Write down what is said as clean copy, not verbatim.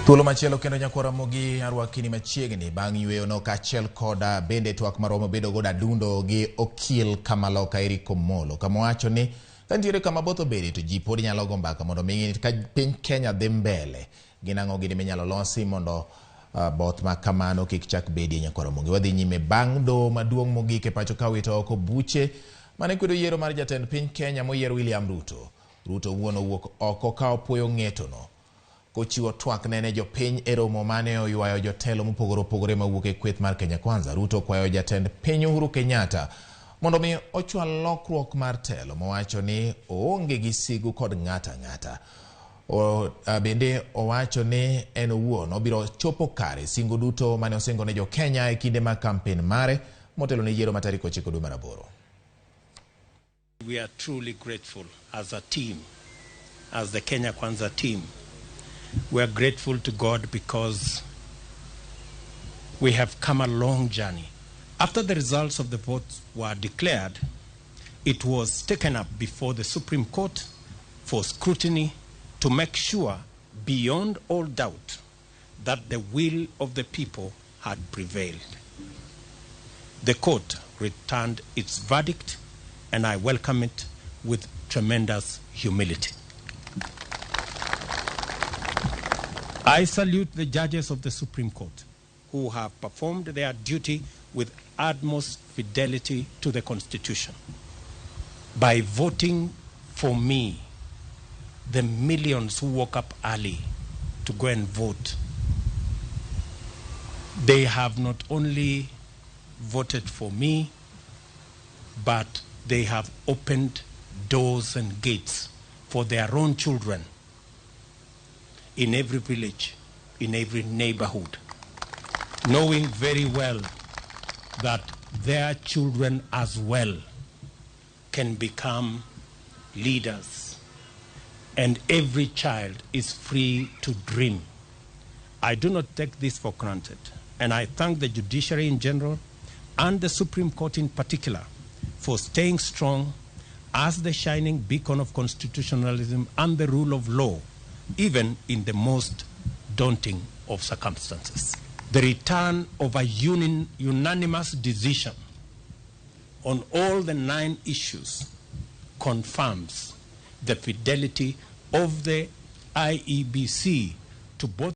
Thuolo machielo kendo nyako Ramogi arwakini machiegni bang' yweyo no kaachiel koda bende twak maromo bedo goda dundo gi okil Kamaloka Eriko Molo kamowacho ni kantiere kama both obede to ji pod nyalo go mbaka mondo mi ka piny Kenya dhi mbele ginang'o gini minyalo losi mondo both ma kamano kik chak bedi nyako Ramogi. Wadhi nyime bang' do maduong' mogik e pacho kawito oko buche mane kwedo yiero mar jatend piny Kenya moyier William Ruto. Ruto wuono wuok oko ka Opuoyo ng'etono kochiwo twak nene jopiny e romo mane oywayo jotelo mopogore opogore mawuok e kweth mar Kenya Kwanza. Ruto kwayo jatend piny Uhuru Kenyatta mondo mi ochwal lokruok mar telo mowacho ni oonge gi sigu kod ng'ata ng'ata. Bende owacho ni en owuon obiro chopo kare singo duto mane osingo ne jo Kenya e kinde ma kampen mare motelo ne yiero ma tarik 9 dwe mar 8. We are truly grateful as a team, as the Kenya Kwanza team. We are grateful to God because we have come a long journey. After the results of the votes were declared, it was taken up before the Supreme Court for scrutiny to make sure, beyond all doubt, that the will of the people had prevailed. The court returned its verdict, and I welcome it with tremendous humility. I salute the judges of the Supreme Court who have performed their duty with utmost fidelity to the Constitution. By voting for me, the millions who woke up early to go and vote, they have not only voted for me, but they have opened doors and gates for their own children in every village, in every neighborhood, knowing very well that their children as well can become leaders, and every child is free to dream. I do not take this for granted, and I thank the judiciary in general and the Supreme Court in particular for staying strong as the shining beacon of constitutionalism and the rule of law, even in the most daunting of circumstances. The return of a unanimous decision on all the 9 issues confirms the fidelity of the IEBC to both